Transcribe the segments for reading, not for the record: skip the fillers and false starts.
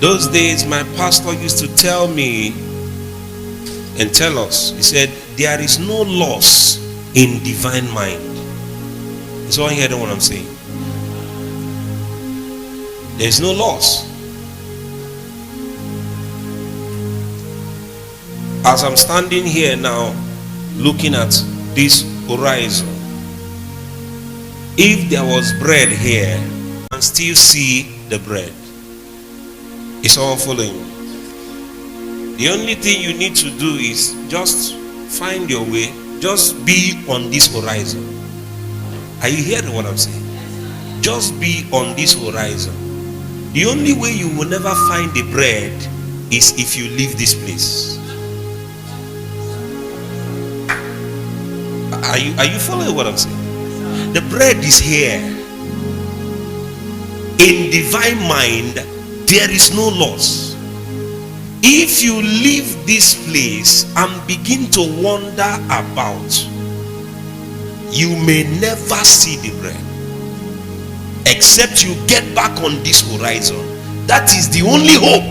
Those days, my pastor used to tell me and tell us, he said, there is no loss in divine mind. Is all hearing what I'm saying? There is no loss. As I'm standing here now, looking at this horizon, if there was bread here, I can still see the bread. It's all following. The only thing you need to do is just find your way, just be on this horizon. Are you hearing what I'm saying? Just be on this horizon. The only way you will never find the bread is if you leave this place. Are you following what I'm saying? The bread is here. In divine mind, there is no loss. If you leave this place and begin to wander about, you may never see the bread, except you get back on this horizon. That is the only hope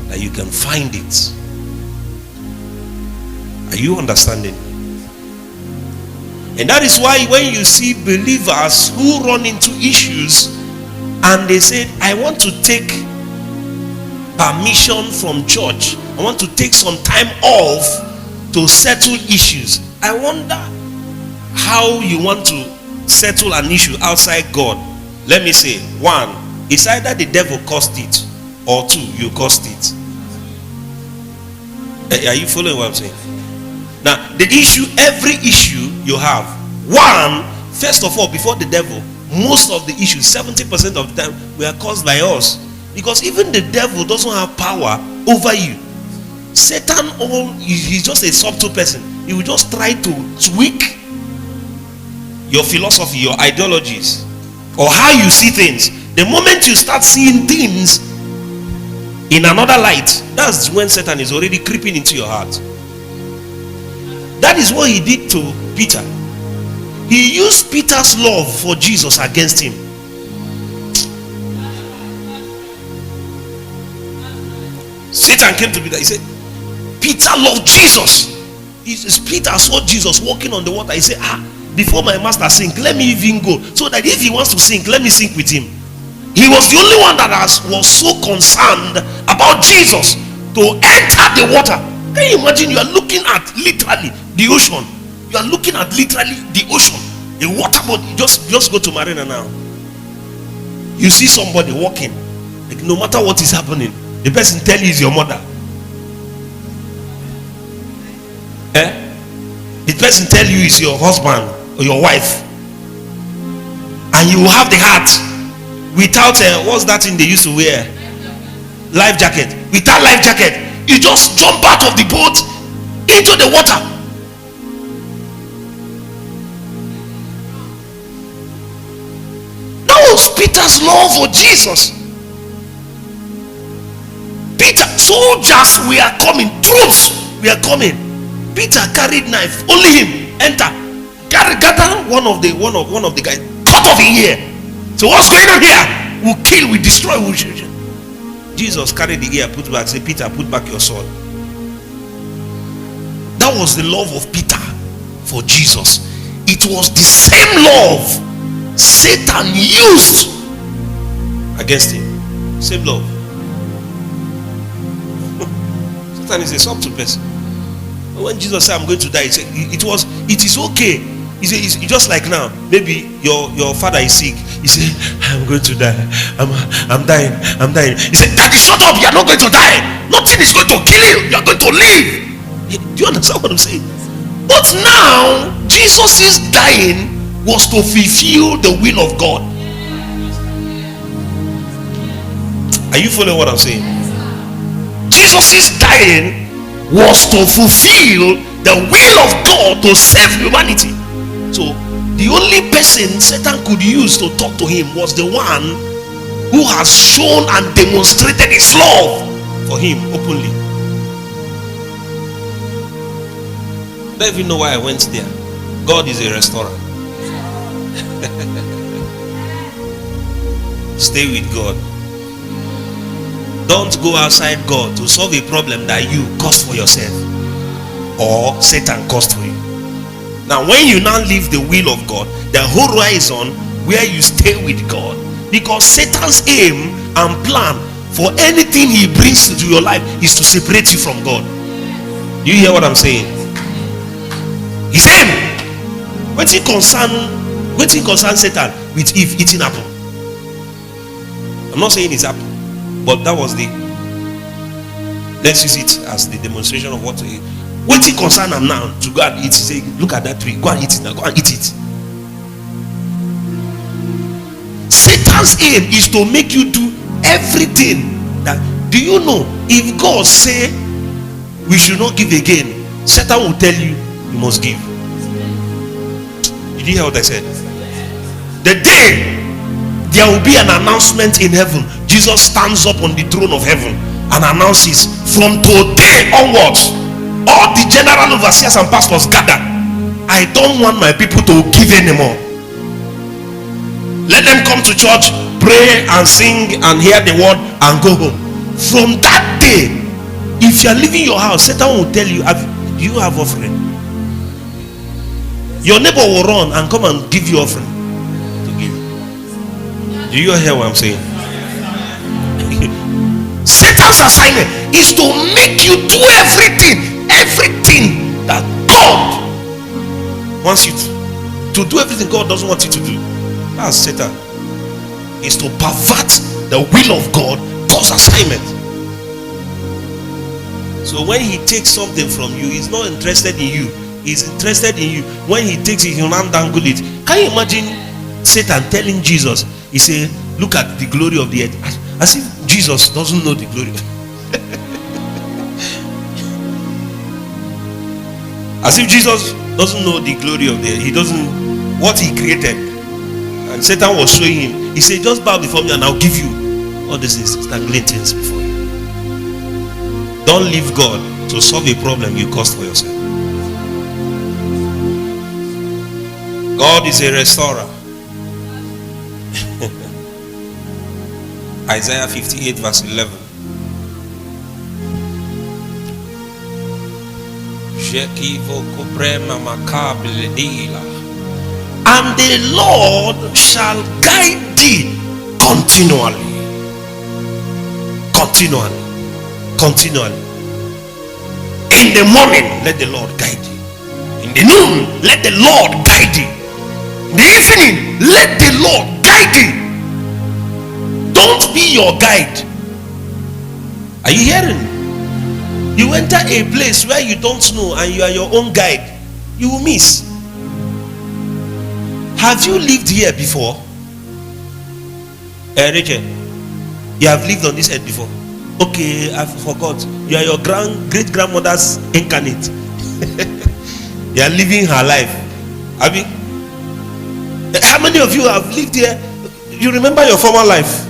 that you can find it. Are you understanding? And that is why when you see believers who run into issues and they say, I want to take permission from church, I want to take some time off to settle issues. I wonder how you want to settle an issue outside God. Let me say, one, it's either the devil caused it, or two, you caused it. Are you following what I'm saying? Now, the issue, every issue you have, one, first of all, before the devil, most of the issues, 70% of the time, were caused by us. Because even the devil doesn't have power over you. Satan, he's just a subtle person. He will just try to tweak your philosophy, your ideologies, or how you see things. The moment you start seeing things in another light, that's when Satan is already creeping into your heart. That is what he did to Peter. He used Peter's love for Jesus against him. Satan came to Peter. He said, Peter loved Jesus. Peter saw Jesus walking on the water. He said, before my master sink, let me even go, so that if he wants to sink, let me sink with him. He was the only one that was so concerned about Jesus to enter the water. Can you imagine? You are looking at literally the ocean. You are looking at literally the ocean, a water body. Just go to Marina now. You see somebody walking, like no matter what is happening, the person tell you is your mother. The person tell you is your husband or your wife, and you will have the heart without what's that thing they used to wear? Life jacket. Without life jacket, you just jump out of the boat into the water. That was Peter's love for Jesus. Peter, soldiers we are coming, troops we are coming. Peter carried knife, only him enter. Gather one of the guys, cut off in here. So what's going on here? We'll kill, we destroy, we'll shoot. Jesus carried the ear, put back, say, Peter, put back your sword. That was the love of Peter for Jesus. It was the same love Satan used against him. Same love. Satan is a subtle person. When Jesus said, I'm going to die, he said, it is okay. He said, it's just like now, maybe your father is sick. He said, I'm going to die. I'm dying. He said, Daddy, shut up. You're not going to die. Nothing is going to kill you. You're going to live. Do you understand what I'm saying? But now, Jesus' dying was to fulfill the will of God. Are you following what I'm saying? Jesus' dying was to fulfill the will of God to save humanity. So the only person Satan could use to talk to him was the one who has shown and demonstrated his love for him openly. I don't even know why I went there. God is a restaurant. Stay with God. Don't go outside God to solve a problem that you caused for yourself or Satan caused for you. Now, when you now leave the will of God, the horizon where you stay with God, because Satan's aim and plan for anything he brings into your life is to separate you from God. Do you hear what I'm saying? His aim. Waiting concern Satan with Eve eating apple. I'm not saying it's apple, but that was let's use it as the demonstration of what waiting concern him now to go and eat. Say, look at that tree, go and eat it now, go and eat it. Satan's aim is to make you do everything that. Do you know, if God say we should not give again, Satan will tell you you must give. Did you hear what I said? The day there will be an announcement in heaven, Jesus stands up on the throne of heaven and announces, from today onwards, all the general overseers and pastors gather. I don't want my people to give anymore. Let them come to church, pray and sing and hear the word and go home. From that day, if you are leaving your house, Satan will tell you, do you have offering? Your neighbor will run and come and give you offering to give. Do you hear what I'm saying? Satan's assignment is to make you do everything that God wants you to do. Everything God doesn't want you to do. That's Satan. Is to pervert the will of God, God's assignment. So when he takes something from you, he's not interested in you. He's interested in you. When he takes it, he'll not dangle it. Can you imagine Satan telling Jesus, he said, look at the glory of the earth, as if Jesus doesn't know the glory. As if Jesus doesn't know the glory of the earth. He doesn't, what he created. And Satan was showing him, he said, just bow before me and I'll give you all these stangling things before you. Don't leave God to solve a problem you caused for yourself. God is a restorer. Isaiah 58 verse 11. And the Lord shall guide thee continually. In the morning, let the Lord guide thee. In the noon, let the Lord guide thee. In the evening, let the Lord guide thee. Don't be your guide. Are you hearing? You enter a place where you don't know and you are your own guide, you will miss. Have you lived here before? Rachel, you have lived on this earth before. Okay, I forgot. You are your great grandmother's incarnate. You are living her life. Have you? How many of you have lived here? You remember your former life?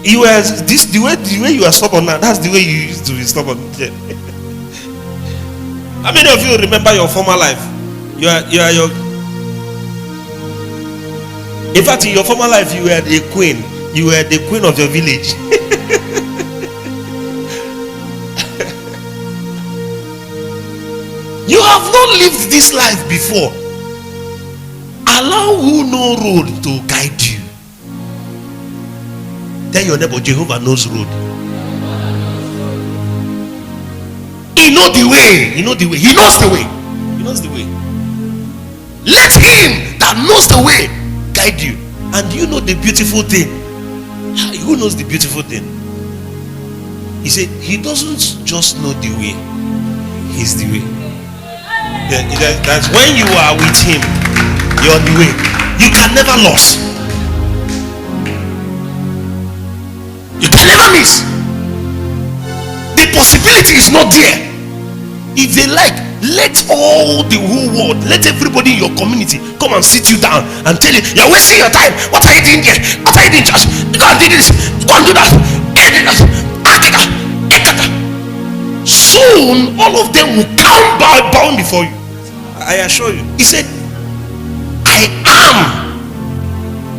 You were the way you are stubborn now. That's the way you used to be stubborn. How many of you remember your former life? You are your. In fact, in your former life, you were the queen. You were the queen of your village. You have not lived this life before. Allow who know road to guide you. Tell your neighbor, Jehovah knows road. He knows the way. He knows the way. He knows the way. He knows the way. Let him that knows the way guide you. And you know the beautiful thing. Who knows the beautiful thing? He said he doesn't just know the way. He's the way. That's when you are with him, you're the way. You can never lose. You can never miss. The possibility is not there. If they like, let all the whole world, let everybody in your community come and sit you down and tell you, you're wasting your time. What are you doing here? What are you doing, church? Go and do this. Go and do that. Soon, all of them will come bowing before you. I assure you. He said, I am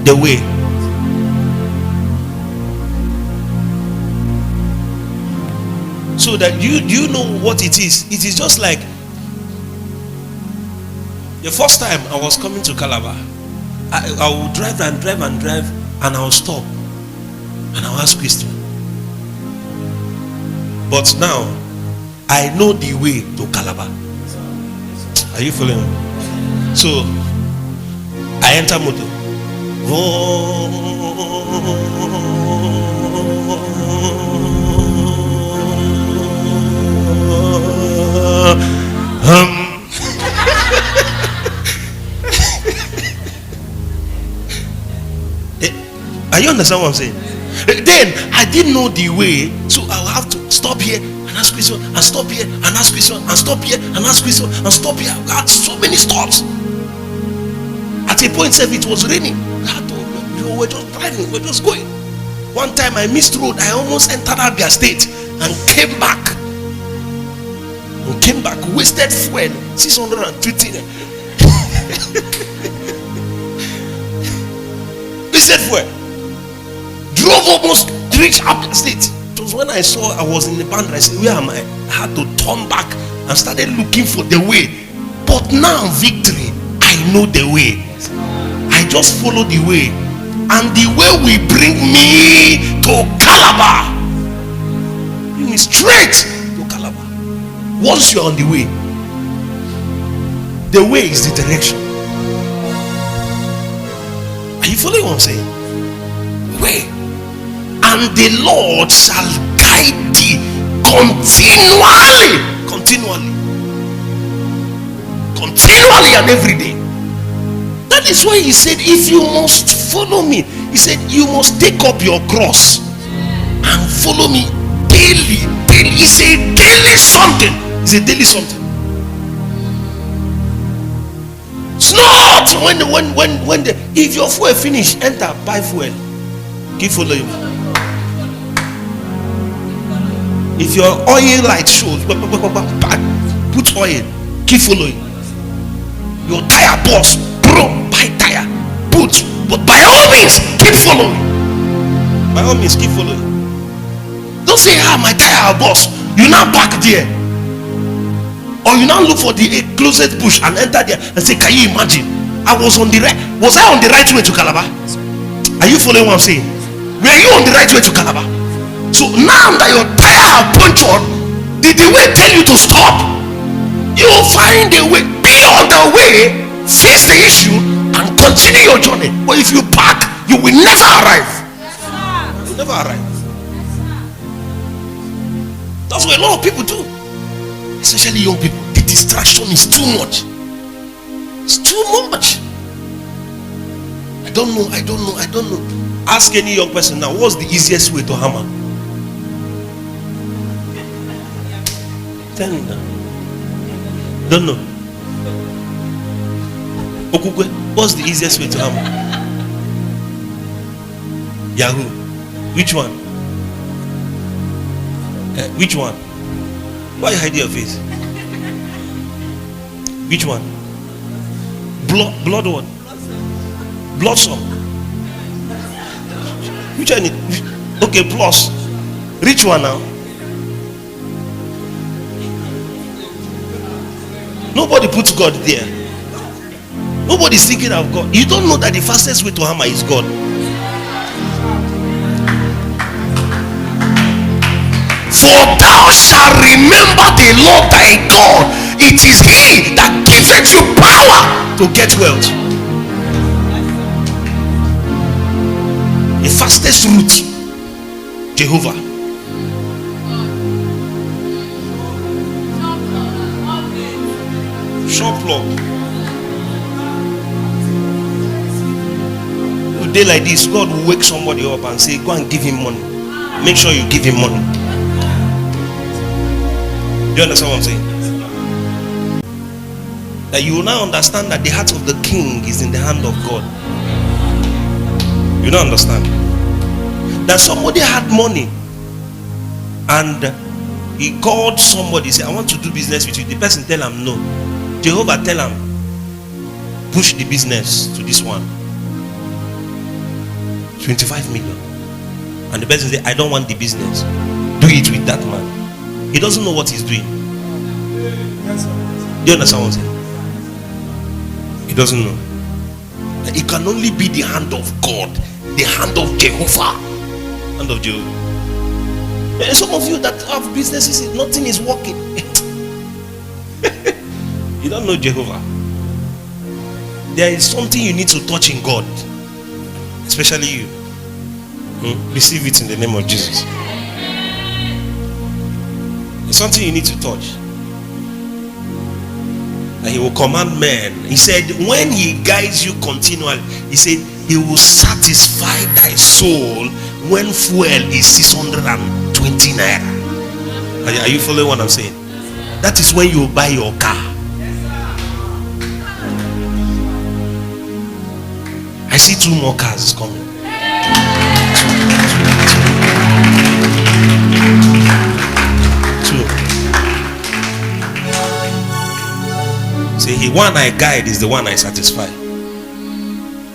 the way. So that you know what it is. It is just like the first time I was coming to Calabar. I will drive and drive and drive, and I'll stop and I'll ask question. But now I know the way to Calabar. Are you following me? So I enter motor. Are you understand what I'm saying? Then I didn't know the way, so I'll have to stop here and ask question, and stop here and ask question, and stop here and ask question, and stop here. I had so many stops. At a point, it was raining. We were just driving, we were just going. One time I missed road. I almost entered Abia State and came back. Wasted fuel, 620. Wasted fuel. Drove almost to reach Abia State. It was when I saw I was in the band. I said, where am I? I had to turn back and started looking for the way. But now, victory, I know the way. I just follow the way, and the way will bring me to Calabar. Bring me straight to Calabar. Once you're on the way is the direction. Are you following what I'm saying? Way. And the Lord shall guide thee continually and every day. That is why he said, if you must follow me, he said, you must take up your cross and follow me daily. He said daily something. He said daily something. It's not when if your fuel finish, enter, buy fuel, keep following. If your oil light shows, put oil, keep following. Your tire burst, buy tire, put. But by all means, keep following. By all means, keep following. Don't say, my tire burst. You now back there, or you now look for the closest bush and enter there and say, can you imagine? Was I on the right way to Calabar? Are you following what I'm saying? Were you on the right way to Calabar? So now that your tire have punctured, did the way tell you to stop? You will find a way. Be on the way, face the issue, and continue your journey. But if you park, you will never arrive. You will never arrive. That's what a lot of people do, especially young people. The distraction is too much. It's too much. I don't know. Ask any young person now, what's the easiest way to hammer? Tell me now. Don't know. Okukwe, what's the easiest way to hammer? Yahoo. Which one? Which one? Why you hiding your face? Which one? Blood what? Blossom. Which one? Okay, plus. Which one now? Nobody puts God there. Nobody is thinking of God. You don't know that the fastest way to hammer is God. For thou shalt remember the Lord thy God. It is he that giveth you power to get wealth. The fastest route, Jehovah. Shop plug. A day like this, God will wake somebody up and say, go and give him money. Make sure you give him money. Do you understand what I'm saying? That you will now understand that the heart of the king is in the hand of God. You don't understand that somebody had money and he called somebody, said, I want to do business with you. The person tell him no. Jehovah tell him, push the business to this one, 25 million. And the person say, I don't want the business. Do it with that man. He doesn't know what he's doing. Do you understand what I'm saying? He doesn't know. It can only be the hand of God, the hand of Jehovah, hand of Jehovah. And some of you that have businesses, nothing is working. You don't know Jehovah. There is something you need to touch in God, especially you. Receive it in the name of Jesus. There's something you need to touch. And he will command men. He said, when he guides you continually, he said, he will satisfy thy soul when fuel is 620 naira. Are you following what I'm saying? That is when you buy your car. I see 2 more cars coming. Say, the one I guide is the one I satisfy.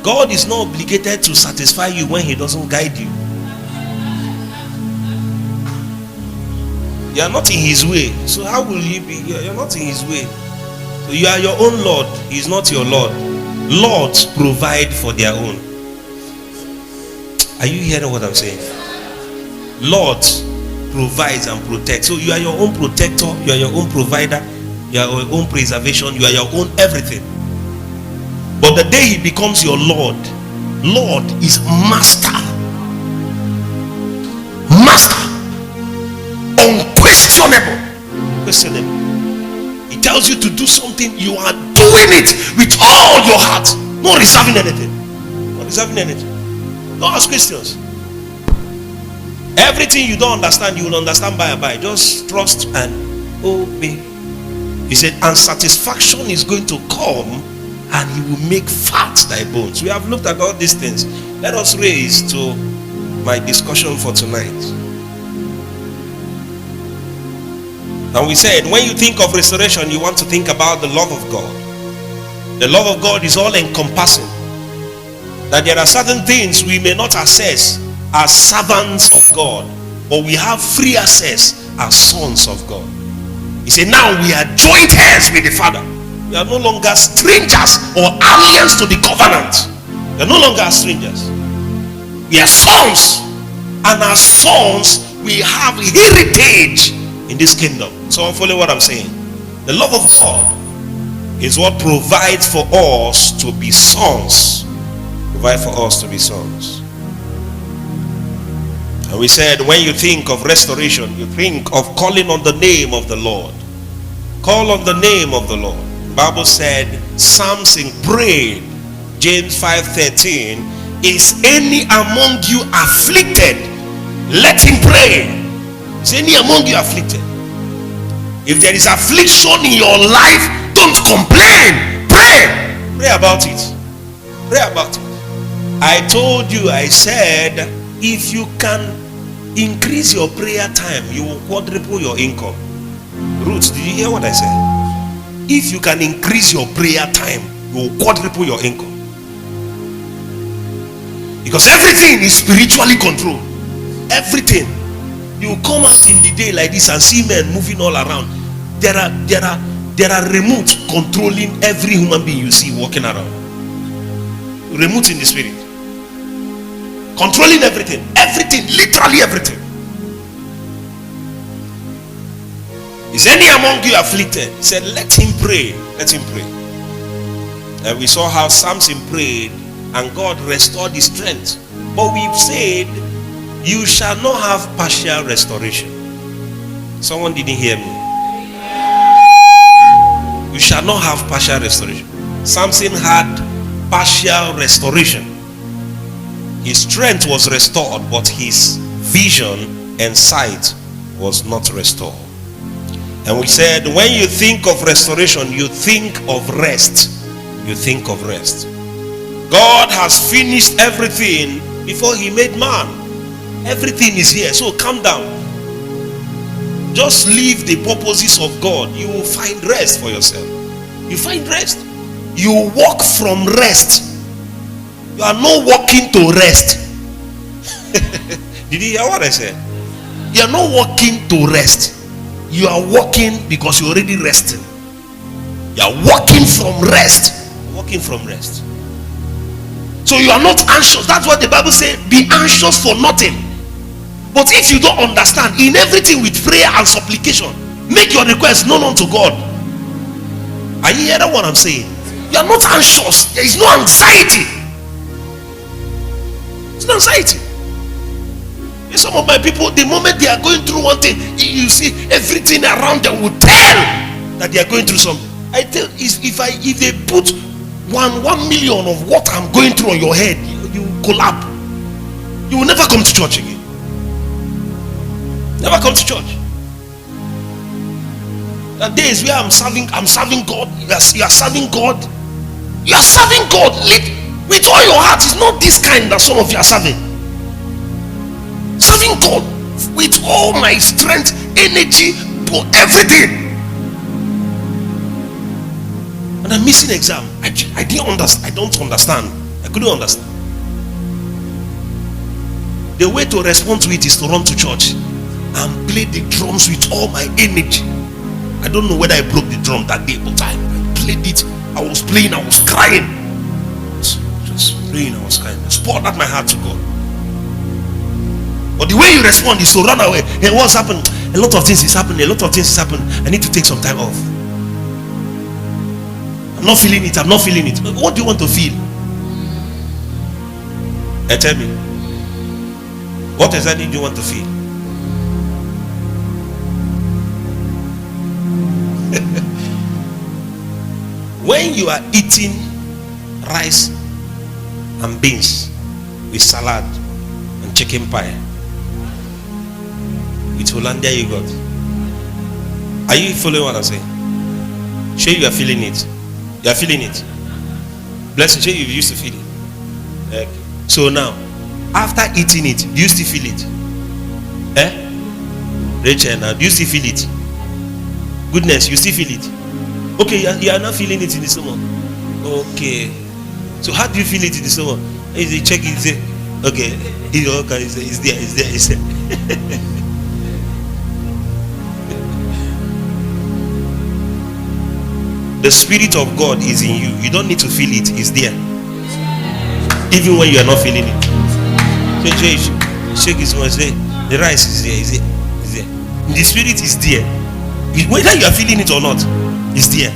God is not obligated to satisfy you when he doesn't guide you. You are not in his way. So how will you be? You are not in his way. So you are your own Lord. He is not your Lord. Lords provide for their own. Are you hearing what I'm saying? Lords provides and protects. So you are your own protector. You are your own provider. You are your own preservation. You are your own everything. But the day he becomes your Lord, Lord is master. Master. Unquestionable. Questionable. He tells you to do something, you are doing it with all your heart. Not reserving anything. Not reserving anything. Don't ask questions. Everything you don't understand, you will understand by and by. Just trust and obey. He said, and satisfaction is going to come, and he will make fat thy bones. We have looked at all these things. Let us raise to my discussion for tonight. And we said, when you think of restoration, you want to think about the love of God. The love of God is all encompassing. That there are certain things we may not access as servants of God, but we have free access as sons of God. He said, now we are joint heirs with the Father. We are no longer strangers or aliens to the covenant. We are no longer strangers. We are sons. And as sons, we have heritage in this kingdom. So follow what I'm saying. The love of God is what provides for us to be sons. Provide for us to be sons. And we said, when you think of restoration, you think of calling on the name of the Lord. Call on the name of the Lord. The Bible said, Samson prayed. James 5:13. Is any among you afflicted? Let him pray. Is any among you afflicted? If there is affliction in your life, don't complain. Pray. Pray about it. Pray about it. I told you, I said, if you can increase your prayer time, you will quadruple your income. Ruth, did you hear what I said? If you can increase your prayer time, you will quadruple your income. Because everything is spiritually controlled. Everything. You come out in the day like this and see men moving all around. There are remote controlling every human being you see walking around. Remote in the spirit. Controlling everything. Everything. Literally everything. Is any among you afflicted? He said, let him pray. Let him pray. And we saw how Samson prayed and God restored his strength. But we've said, you shall not have partial restoration. Someone didn't hear me. You shall not have partial restoration. Samson had partial restoration. His strength was restored, but his vision and sight was not restored. And we said, when you think of restoration, you think of rest. You think of rest. God has finished everything before he made man. Everything is here. So calm down. Just leave the purposes of God. You will find rest for yourself. You find rest. You walk from rest. You are not walking to rest. Did you hear what I said? You are not walking to rest. You are walking because you're already resting. You are walking from rest. Walking from rest. So you are not anxious. That's what the Bible says. Be anxious for nothing. But if you don't understand, in everything with prayer and supplication, make your request known unto God. Are you hearing what I'm saying? You are not anxious. There is no anxiety. It's no anxiety. Some of my people, the moment they are going through one thing, you see everything around them will tell that they are going through something. I tell, if they put 1 million of what I'm going through on your head, you collapse. You will never come to church again. Never come to church. There are days where I'm serving God. You are serving God. You are serving God with all your heart. It's not this kind that some of you are serving. Serving God with all my strength, energy, everything. And I'm missing exam. I didn't understand. I don't understand. I couldn't understand. The way to respond to it is to run to church and play the drums with all my energy. I don't know whether I broke the drum that day, but I played it. I was playing, I was crying. Just praying, I was crying. I just poured out my heart to God. But the way you respond is to run away. Hey, what's happened? A lot of things is happening. A lot of things is happening. I need to take some time off. I'm not feeling it. I'm not feeling it. What do you want to feel? Tell me. What exactly do you want to feel? When you are eating rice and beans with salad and chicken pie with Hollandia yogurt, are you following what I'm saying? Sure you are feeling it. You are feeling it. Blessing, sure you used to feel it. Okay. So now, after eating it, do you still feel it? Rachel, now do you still feel it? Goodness, you still feel it? Okay, you are not feeling it in the stomach. Okay. So how do you feel it in the stomach? Is it check it? Say, okay, it's there. The Spirit of God is in you. You don't need to feel it. It's there. Even when you are not feeling it. Shake his one. Say, the rice is there. Is there? The Spirit is there. Whether you are feeling it or not, it's there.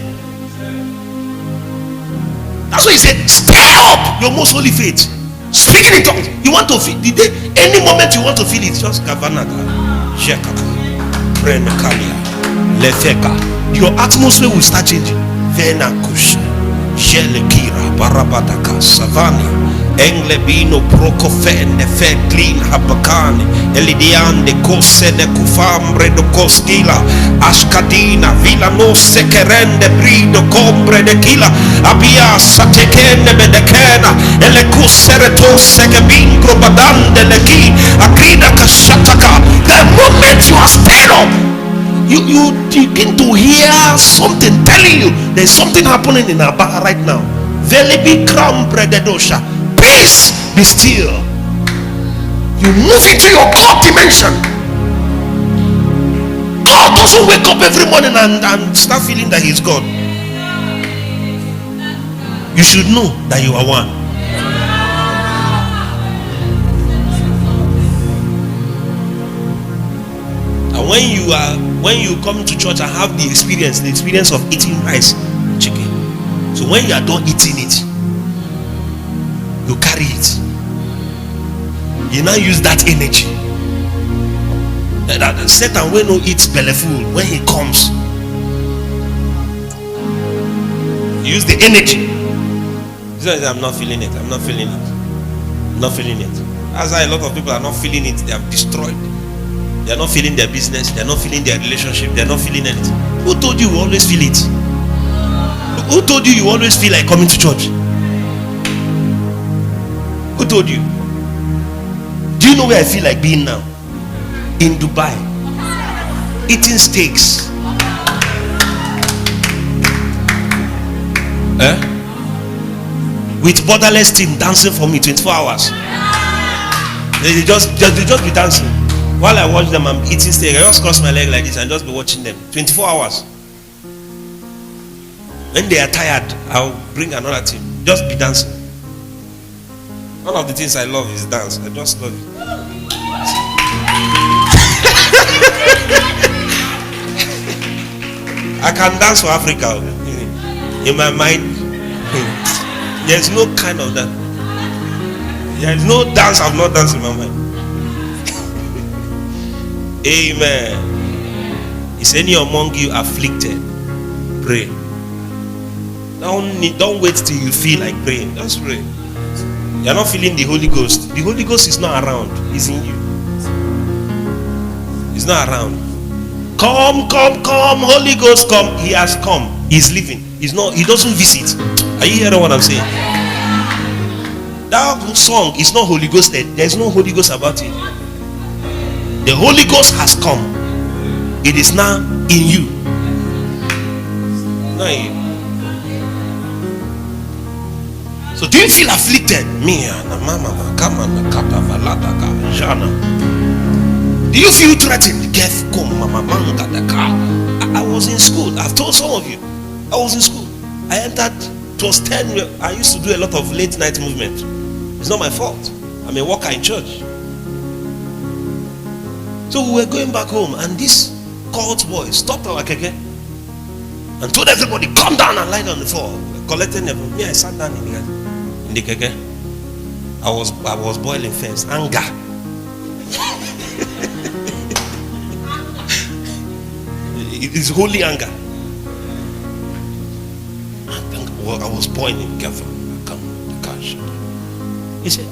That's why he said, stir up your most holy faith. Speaking in tongues. You want to feel any moment you want to feel it, just Kavanaka, Sheka, Prenakalia, Lefeka. Your atmosphere will start changing. Venakush, Shelekira, Barabadaka, Savani. Englebino procofende fe clean habakane elidiande cose de kufambre do coskila ascadina villa no sekerende brido combre de kila abia satekene bedekena ele kusere tose ke bingro badande leki akrida kashataka. The moment you are stirred up, you begin to hear something telling you there's something happening in Abba right now. Velibi kram prededosha. Peace, be still. You move into your God dimension. God doesn't wake up every morning and start feeling that he's God. You should know that you are one. And when you come to church and have the experience of eating rice and chicken, so when you are done eating it, you carry it. You now use that energy. That Satan will not eat belly full when he comes. Use the energy. I'm not feeling it. I'm not feeling it. I'm not feeling it. That's why a lot of people are not feeling it. They are destroyed. They are not feeling their business. They are not feeling their relationship. They are not feeling anything. Who told you always feel it? Who told you always feel like coming to church? Who told you? Do you know where I feel like being now? In Dubai, eating steaks. With borderless team dancing for me 24 hours. They just be dancing. While I watch them, I'm eating steak. I just cross my leg like this and just be watching them. 24 hours. When they are tired, I'll bring another team. Just be dancing. One of the things I love is dance. I just love it. I can dance for Africa. In my mind, there's no kind of that. There's no dance I've not danced in my mind. Amen. Is any among you afflicted? Pray. Don't wait till you feel like praying. Just pray. You're not feeling the Holy Ghost. The Holy Ghost is not around. He's in you. He's not around. Come, Holy Ghost, come. He has come. He's living. He doesn't visit. Are you hearing what I'm saying? That song is not Holy Ghosted. There's no Holy Ghost about it. The Holy Ghost has come. It is now in you. Not in you. So do you feel afflicted? Do you feel threatened? I was in school. I've told some of you. I was in school. I entered. It was 10. I used to do a lot of late night movement. It's not my fault. I'm a worker in church. So we were going back home, and this cult boy stopped our keke and told everybody, come down and lie on the floor. Collected them. Me, I sat down in the keke. I was boiling first. Anger. It is holy anger. I was boiling. Careful. He said,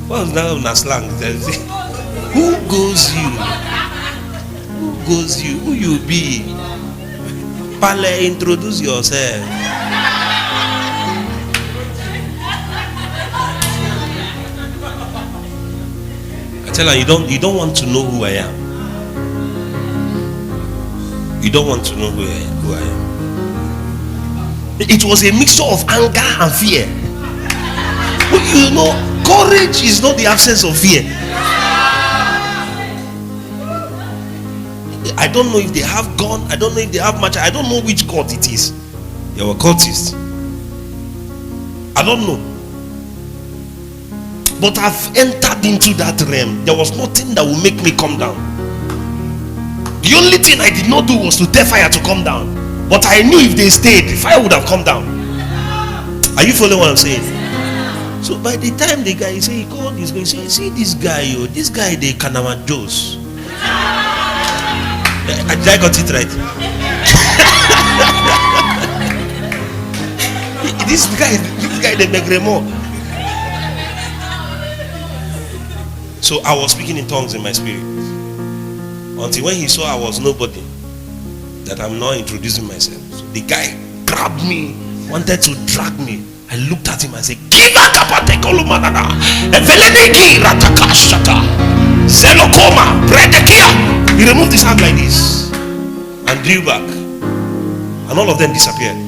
what's that on a slang? Who goes you? Who goes you? Who you be? Pale, introduce yourself. I tell her, you don't want to know who I am. You don't want to know who I am. It was a mixture of anger and fear. You know, courage is not the absence of fear. I don't know if they have gun. I don't know if they have match. I don't know which cult it is. They were cultists. I don't know. But I've entered into that realm. There was nothing that will make me come down. The only thing I did not do was to tell fire to come down. But I knew if they stayed, the fire would have come down. Are you following what I'm saying? So by the time the guy he called this guy, he said, see this guy, this guy they Kanama Joes. I got it right. this guy they make more. So I was speaking in tongues in my spirit. Until when he saw I was nobody, that I'm not introducing myself. So the guy grabbed me, wanted to drag me. I looked at him and said, Kiva kapateko lumanana, eveleniki ratakashata, zelokoma, bredekia. He removed his hand like this and drew back. And all of them disappeared.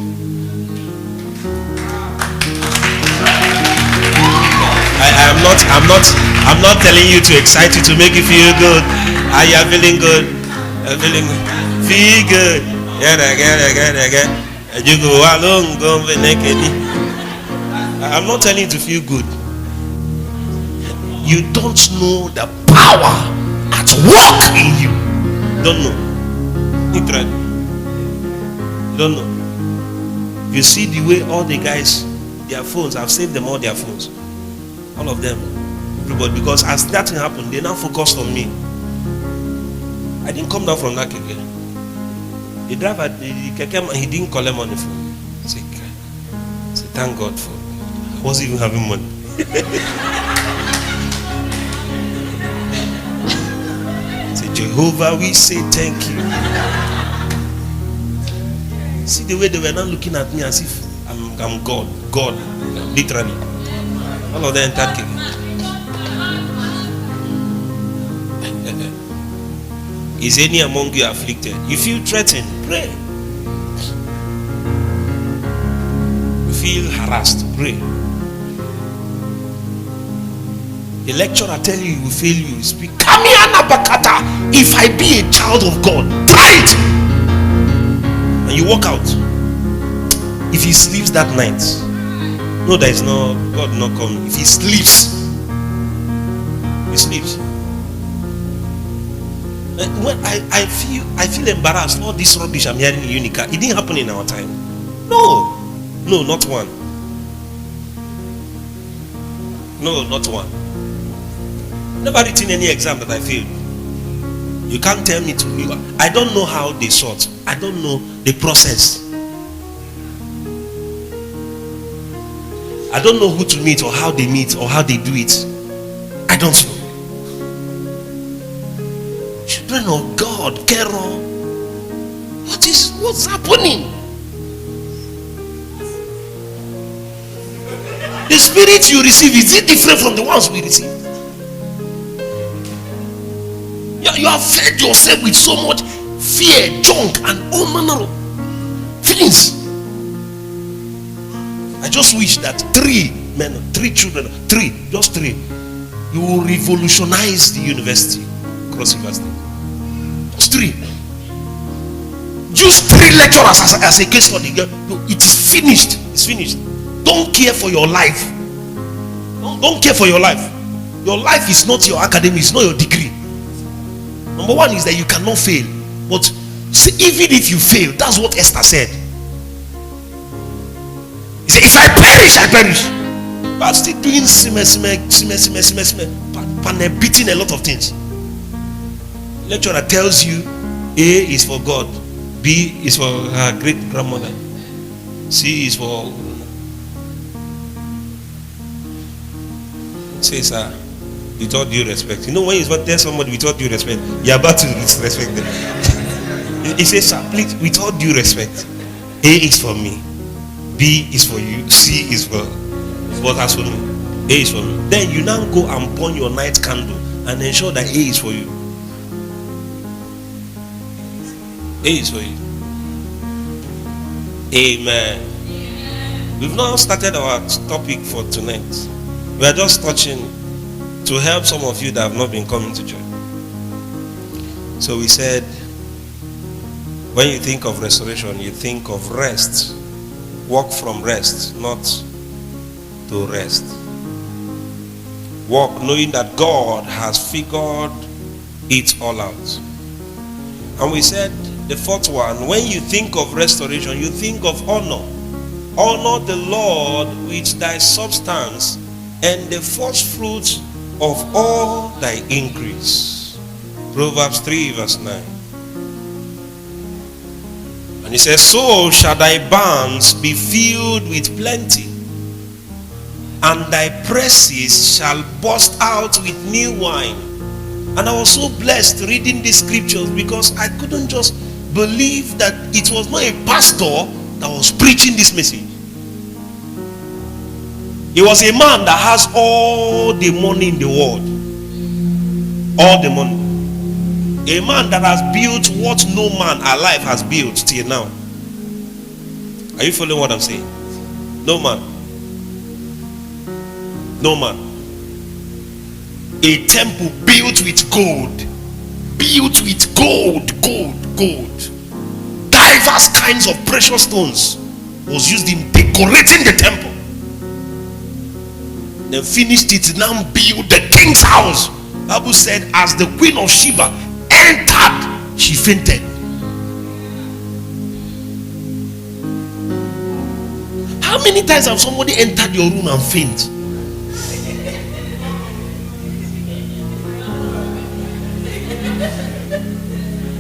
I'm not telling you to excite you to make you feel good. Are you feeling good? Feeling good. Feel good. I'm not telling you to feel good. You don't know the power at work in you. Don't know. You don't know. You see the way all the guys, their phones, I've saved them all their phones. All of them. Everybody. Because as that thing happened, they now focused on me. I didn't come down from that keke. The driver, the keke, he didn't collect money for me. I said, thank God for I wasn't even having money. Say, Jehovah, we say thank you. See the way they were not looking at me as if I'm God. God, literally. All of them entered keke. Is any among you afflicted? You feel threatened? Pray. You feel harassed? Pray. The lecturer tell you will fail you. Speak. If I be a child of God, try it. And you walk out. If he sleeps that night, no, there is no God not coming. If he sleeps, he sleeps. When I feel embarrassed. All this rubbish I'm hearing in Unica, it didn't happen in our time. No, not one. No, not one. Never written any exam that I failed. You can't tell me to. I don't know how they sort. I don't know the process. I don't know who to meet or how they meet or how they do it. I don't know. Children of God, Carol, what's happening? The spirit you receive, is it different from the ones we receive? You have fed yourself with so much fear, junk, and all manner of feelings. I just wish that 3 children, just 3, you will revolutionize the university, Cross River State. Just 3. Just 3 lecturers as a case study. It is finished. It's finished. Don't care for your life. Don't care for your life. Your life is not your academy, it's not your degree. Number 1 is that you cannot fail. But see, even if you fail, that's what Esther said. He said, if I perish, I perish. But still doing beating a lot of things. Lecturer tells you A is for God, B is for her great grandmother, C is for. Say, sir, with all due respect. You know, when you tell somebody with all due respect, you're about to disrespect them. He says, sir, please, with all due respect, A is for me, B is for you, C is for what has for me, A is for me. Then you now go and burn your night candle and ensure that A is for you. A is for you. Amen. We've now started our topic for tonight. We are just touching to help some of you that have not been coming to church. So we said, when you think of restoration, you think of rest. Walk from rest, not to rest. Walk knowing that God has figured it all out. And we said, the 4th one, when you think of restoration, you think of honor. Honor the Lord with thy substance and the first fruits of all thy increase. Proverbs 3 verse 9. And he says, so shall thy barns be filled with plenty, and thy presses shall burst out with new wine. And I was so blessed reading these scriptures because I couldn't just believe that it was not a pastor that was preaching this message. He was a man that has all the money in the world. All the money. A man that has built what no man alive has built till now. Are you following what I'm saying? No man. No man. A temple built with gold. Built with gold. Diverse kinds of precious stones was used in decorating the temple. Then finished it, now build the king's house. Bible said, as the Queen of Sheba entered, she fainted. How many times have somebody entered your room and faint?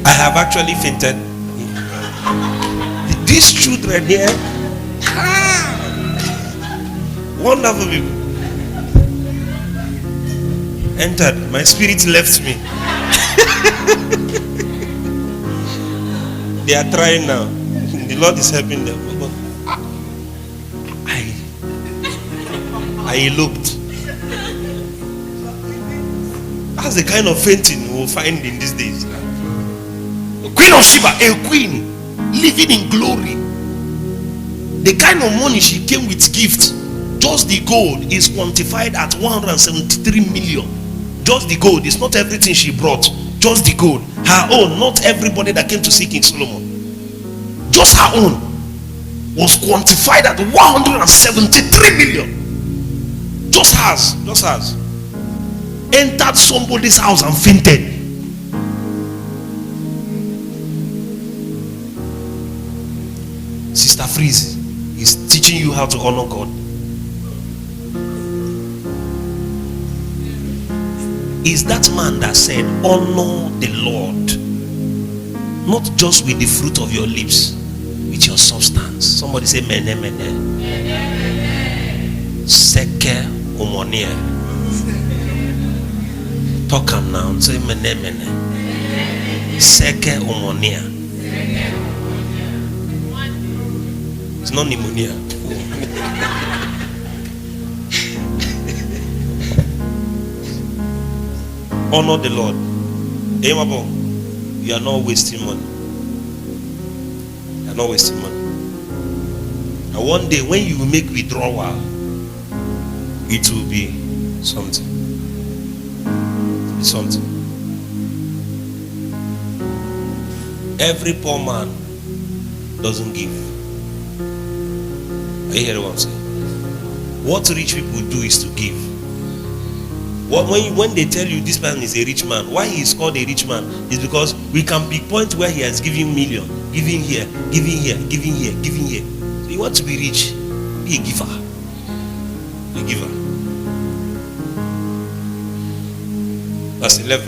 I have actually fainted. These children here, wonderful people, entered. My spirit left me. They are trying now. The Lord is helping them. I eloped. That's the kind of fainting we'll find in these days. The Queen of Sheba, a queen living in glory. The kind of money she came with gift Just the gold is quantified at 173 million. Just the gold. It's not everything she brought. Just the gold. Her own, not everybody that came to see King Solomon. Just her own was quantified at 173 million. Just hers. Just hers. Entered somebody's house and fainted. Sister Freeze is teaching you how to honor God. Is that man that said, honor the Lord, not just with the fruit of your lips, with your substance. Somebody say, mene mene. Seke omonia. Talk him now. Say, mene mene. Seke omonia. It's not pneumonia. Honor the Lord. Aimable. You are not wasting money. You are not wasting money. And one day when you make withdrawal, it will be something. It will be something. Every poor man doesn't give. Are you hearing what I'm saying? What rich people do is to give. When they tell you this person is a rich man, why he is called a rich man is because we can pinpoint where he has given million, giving here, giving here, giving here, giving here. So you want to be rich, be a giver. A giver. Verse 11.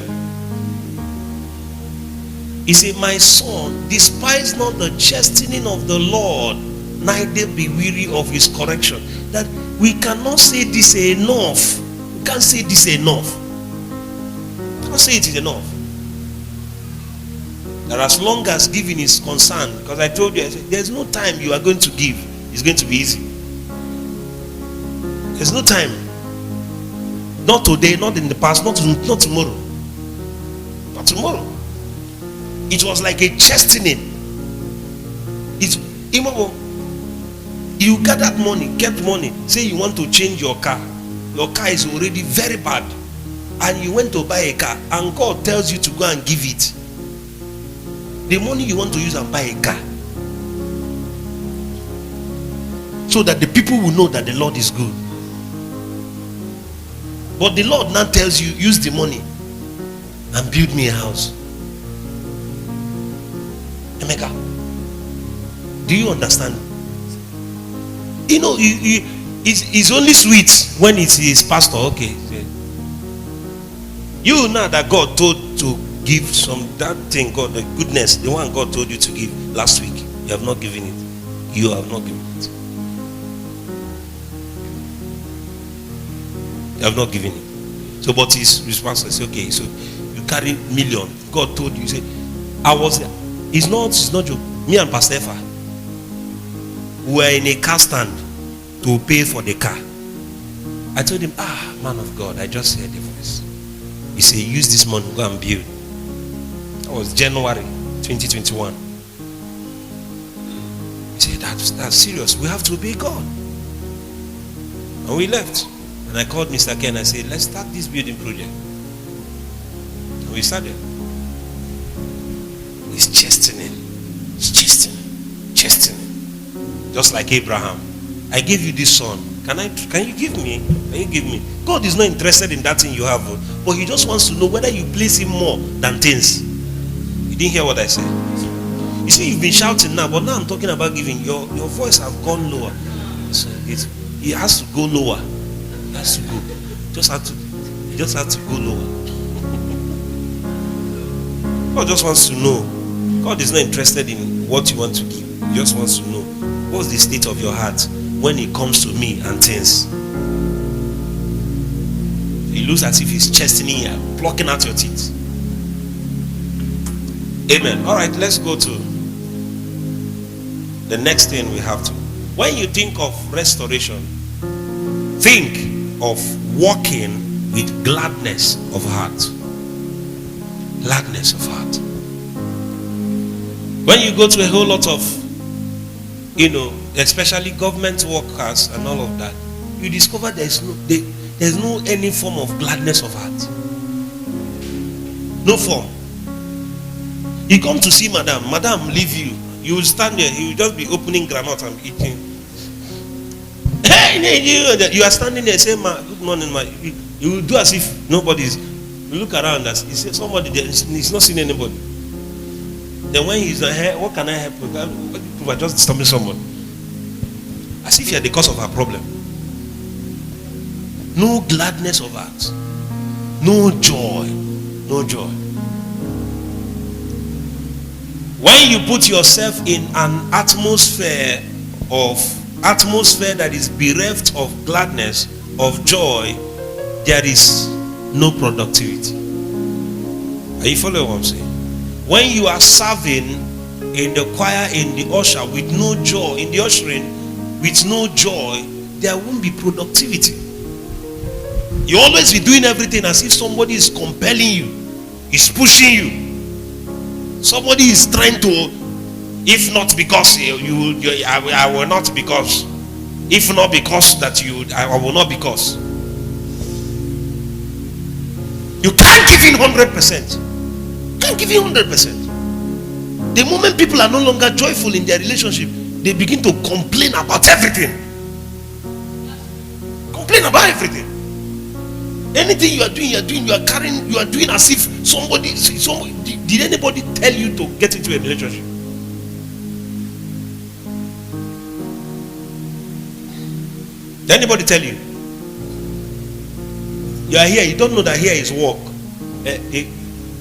He said, my son, despise not the chastening of the Lord, neither be weary of his correction. That we cannot say this enough. Can't say this enough. Can't say it is enough. That as long as giving is concerned, because I told you, I said, there's no time you are going to give. It's going to be easy. There's no time. Not today, not in the past, not tomorrow. Not tomorrow. It was like a chastening. It's immoral. You gathered money, kept money. Say you want to change your car. Your car is already very bad, and you went to buy a car, and God tells you to go and give it the money you want to use and buy a car, so that the people will know that the Lord is good. But the Lord now tells you, use the money and build me a house. Emeka, do you understand? You know, it's only sweet when it's his pastor. Okay, you know that God told to give some that thing, God, the goodness, the one God told you to give last week. You have not given it. You have not given it. You have not given it. So, but his pastor says, okay, so you carry million. God told you, say, it's not joke. Me and Pastor Efa were in a car stand to pay for the car. I told him, man of God, I just heard the voice. He said, use this money, go and build. That was January 2021. He said, that's serious. We have to obey God. And we left. And I called Mr. Ken. I said, let's start this building project. And we started. It's chastening. It's chastening. Chastening. Just like Abraham. I gave you this son. Can you give me? Can you give me? God is not interested in that thing you have, but he just wants to know whether you place him more than things. You didn't hear what I said? You see, you've been shouting now, but now I'm talking about giving. Your voice have gone lower. So it has to go lower. It has to go. You just have to go lower. God just wants to know. God is not interested in what you want to give. He just wants to know what's the state of your heart when it comes to me and things. It looks as if he's chastening you, plucking out your teeth. Amen. All right, let's go to the next thing we have to. When you think of restoration, think of walking with gladness of heart. Gladness of heart. When you go to a whole lot of, especially government workers and all of that, you discover there's no any form of gladness of heart. No form. You come to see madam leave you. You will stand there, you will just be opening granite and eating. Hey, you are standing there saying, "Ma, good morning, ma." You will do as if nobody's. You look around and you say somebody there, he's not seeing anybody. Then when he's not here, what can I help you? You are just disturbing someone. As if you are the cause of our problem. No gladness of heart. No joy. No joy. When you put yourself in an atmosphere that is bereft of gladness, of joy, there is no productivity. Are you following what I'm saying? When you are serving in the choir, in the usher with no joy, in the ushering with no joy, there won't be productivity. You always be doing everything as if somebody is compelling you, is pushing you. Somebody is trying to, if not because I will not because, if not because that I will not because. You can't give in 100%. Can't give in 100%. The moment people are no longer joyful in their relationship, they begin to complain about everything. Complain about everything. Anything you are doing as if somebody did anybody tell you to get into a relationship? Did anybody tell you? You are here, you don't know that here is work.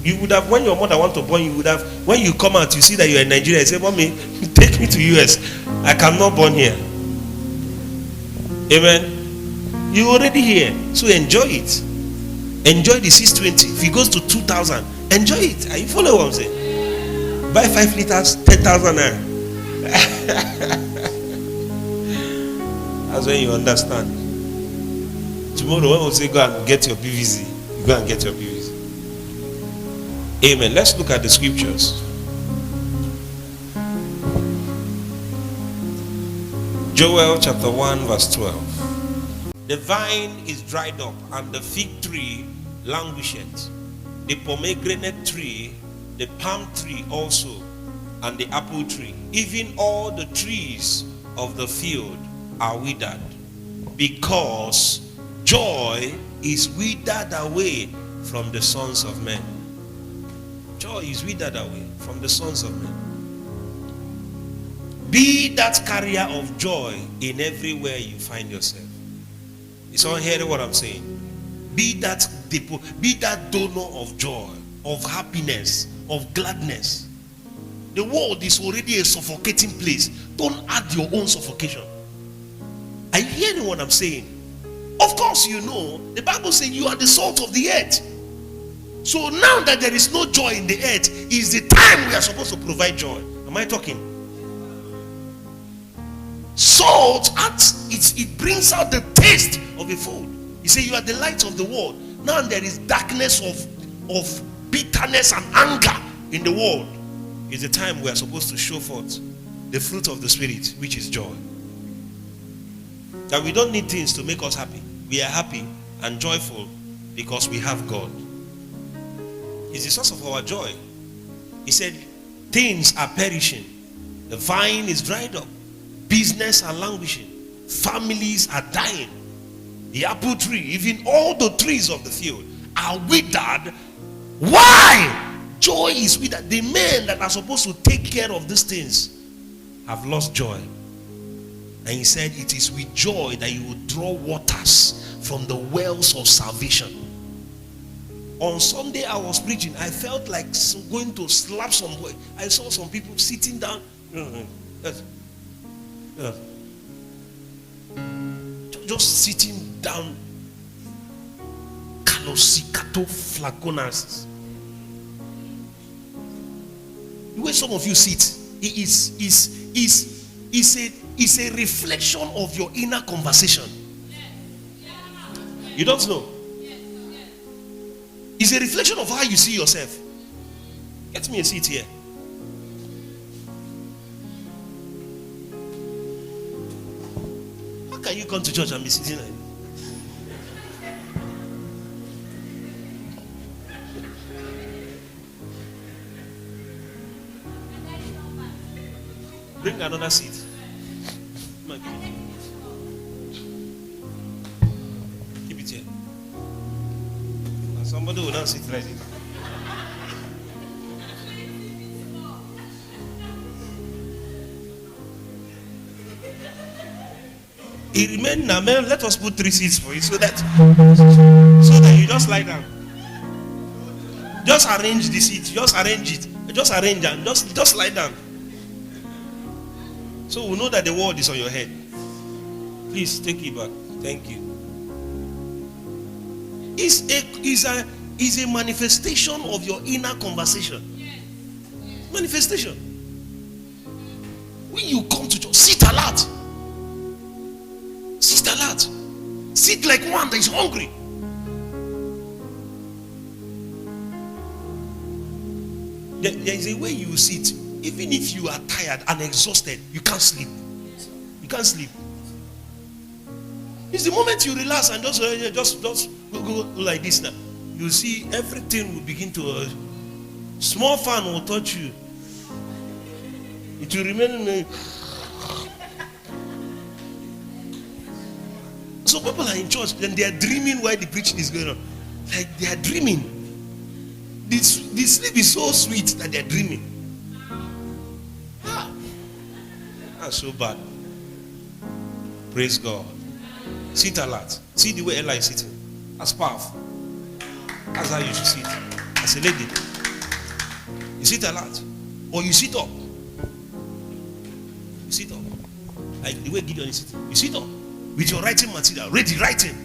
You would have, when your mother want to born, you would have, when you come out, you see that you are in Nigeria, you say, "Mommy, take me to US. I cannot born here." Amen. You're already here, so enjoy it. Enjoy the 620. If it goes to 2,000, enjoy it. Are you following what I'm saying? Buy 5 liters, 10,000 naira. That's when you understand. Tomorrow, when we say go and get your PVC, you go and get your PVC. Amen. Let's look at the scriptures. Joel chapter 1 verse 12. The vine is dried up and the fig tree languisheth, the pomegranate tree, the palm tree also, and the apple tree, even all the trees of the field are withered, because joy is withered away from the sons of men. Joy is withered away from the sons of men. Be that carrier of joy in everywhere you find yourself. Is someone hearing what I'm saying? Be that donor of joy, of happiness, of gladness. The world is already a suffocating place. Don't add your own suffocation. Are you hearing what I'm saying? Of course you know, the Bible says you are the salt of the earth. So now that there is no joy in the earth, is the time we are supposed to provide joy. Am I talking? Salt, it brings out the taste of the food. He said you are the light of the world. Now there is darkness of bitterness and anger in the world. It's the time we are supposed to show forth the fruit of the Spirit, which is joy. That we don't need things to make us happy. We are happy and joyful because we have God. It's the source of our joy. He said things are perishing. The vine is dried up. Business are languishing. Families are dying. The apple tree, even all the trees of the field are withered. Why? Joy is withered. The men that are supposed to take care of these things have lost joy. And he said it is with joy that you will draw waters from the wells of salvation. On Sunday I was preaching. I felt like going to slap somebody. I saw some people sitting down. Just sitting down. Kalosikato flagonas. The way some of you sit is a reflection of your inner conversation. You don't know? It's a reflection of how you see yourself. Get me a seat here. How can you come to church and be sitting like bring another seat. Keep it here. And somebody will not sit right here. He remained now. Let us put 3 seats for you so that you just lie down. Just arrange the seat. Just arrange it. Just arrange and just lie down. So we know that the word is on your head. Please take it back. Thank you. Is a manifestation of your inner conversation. Manifestation. When you come to church, sit alert. Sit alert. Sit like one that is hungry. There is a way you sit. Even if you are tired and exhausted, you can't sleep. You can't sleep. It's the moment you relax and just go like this now. You see everything will begin to. Small fan will touch you. It will remain. So people are in church and they are dreaming while the preaching is going on. Like they are dreaming. The sleep is so sweet that they are dreaming. That's so bad. Praise God. Sit alert. See the way Ella is sitting. That's powerful. That's how you should sit. As a lady. You sit alert. Or you sit up. You sit up. Like the way Gideon is sitting. You sit up. With your writing material. Ready writing.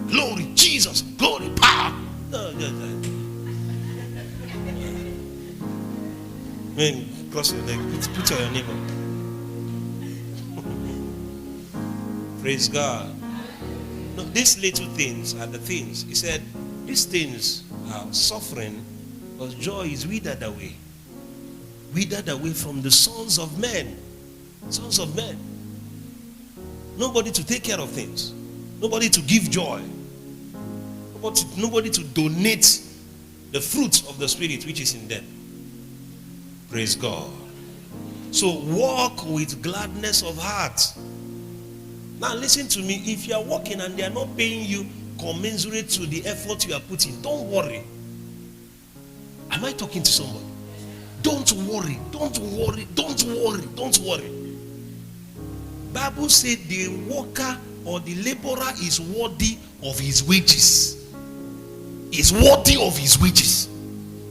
Glory. Jesus. Glory. Power. Man, cross your leg. Put on your neighbor. Praise God. No, these little things are the things. He said, these things are suffering, but joy is withered away. Withered away from the sons of men. Sons of men. Nobody to take care of things. Nobody to give joy. Nobody to donate the fruits of the Spirit which is in them. Praise God. So walk with gladness of heart. Now listen to me. If you are working and they are not paying you commensurate to the effort you are putting, don't worry. Am I talking to somebody? Don't worry. Don't worry. Don't worry. Don't worry. Bible said the worker or the laborer is worthy of his wages. Is worthy of his wages.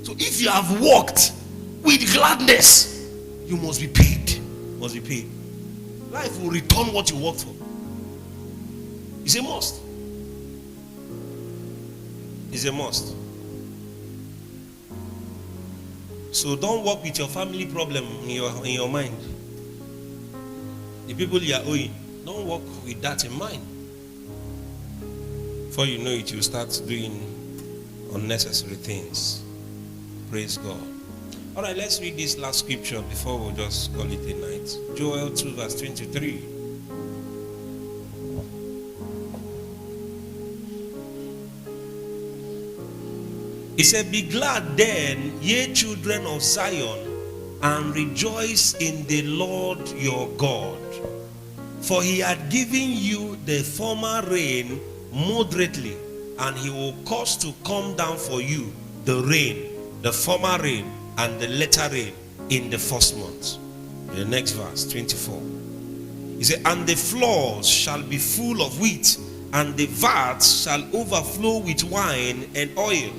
So if you have worked with gladness, you must be paid. Must be paid. Life will return what you worked for. It's a must. It's a must. So don't work with your family problem in your mind. The people you are owing, don't work with that in mind. Before you know it, you start doing unnecessary things. Praise God. All right, let's read this last scripture before we just call it a night. Joel 2 verse 23. He said, be glad then, ye children of Zion, and rejoice in the Lord your God. For he had given you the former rain moderately, and he will cause to come down for you the rain, the former rain, and the latter rain in the first month. The next verse, 24. He said, and the floors shall be full of wheat, and the vats shall overflow with wine and oil.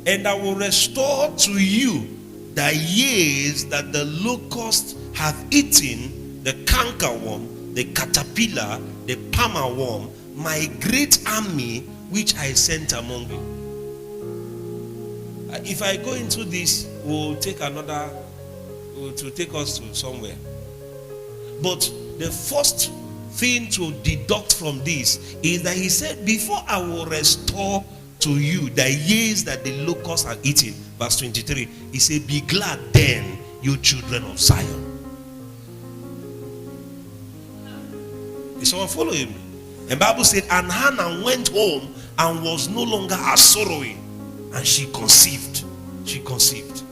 And I will restore to you the years that the locust hath eaten, the cankerworm, the caterpillar, the palmer worm, my great army which I sent among you. If I go into this, we'll take another, to take us to somewhere. But the first thing to deduct from this is that he said, before I will restore to you the years that the locusts are eating. Verse 23. He said, be glad then, you children of Zion. Is someone following me? The Bible said, and Hannah went home and was no longer sorrowing, and she conceived. She conceived.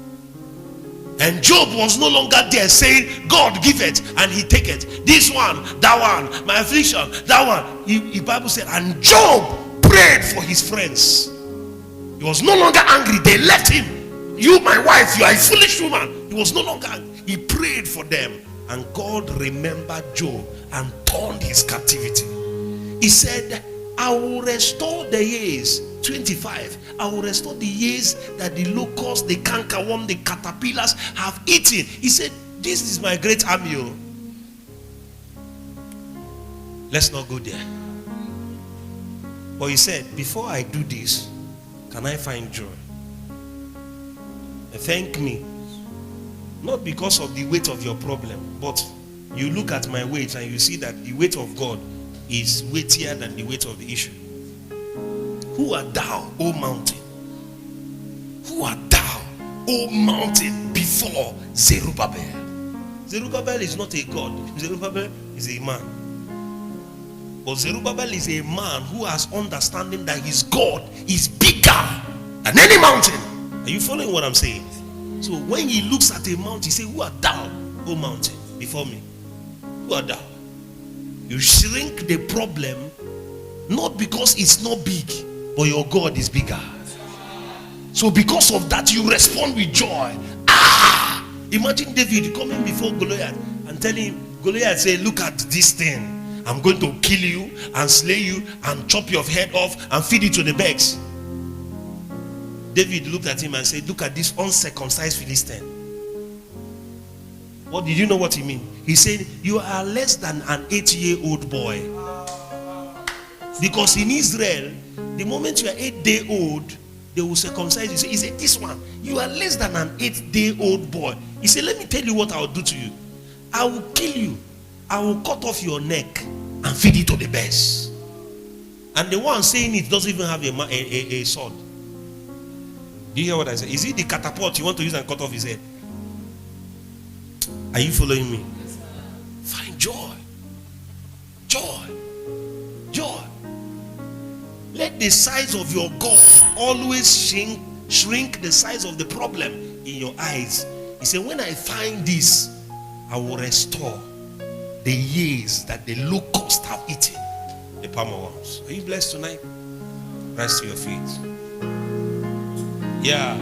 And Job was no longer there saying, God give it and he take it. This one, that one, my affliction, that one. The Bible said, and Job prayed for his friends. He was no longer angry. They left him. You, my wife, you are a foolish woman. He was no longer angry. He prayed for them. And God remembered Job and turned his captivity. He said, I will restore the years. 25. I will restore the years that the locusts, the cankerworm, the caterpillars have eaten. He said, this is my great army. Let's not go there. But he said, before I do this, can I find joy? Thank me. Not because of the weight of your problem, but you look at my weight and you see that the weight of God is weightier than the weight of the issue. Who art thou, O mountain? Who art thou, O mountain, before Zerubbabel? Zerubbabel is not a god. Zerubbabel is a man. But Zerubbabel is a man who has understanding that his God is bigger than any mountain. Are you following what I'm saying? So when he looks at a mountain, he says, who art thou, O mountain, before me? Who art thou? You shrink the problem, not because it's not big, but your God is bigger. So because of that, you respond with joy. Imagine David coming before Goliath and telling him, Goliath say, look at this thing. I'm going to kill you and slay you and chop your head off and feed it to the birds. David looked at him and said, look at this uncircumcised Philistine. What did you know what he mean? He said, you are less than an 8-year-old boy. Because in Israel, the moment you are 8-day-old, they will circumcise you. He said, this one, you are less than an 8-day-old boy. He said, let me tell you what I will do to you. I will kill you. I will cut off your neck and feed it to the bears. And the one saying it doesn't even have a sword. Do you hear what I said? Is it the catapult you want to use and cut off his head? Are you following me? Find joy. Joy. Joy. Let the size of your God always shrink the size of the problem in your eyes. He said, when I find this, I will restore the years that the locusts have eaten, the palmer worms. Are you blessed tonight? Rise to your feet. Yeah.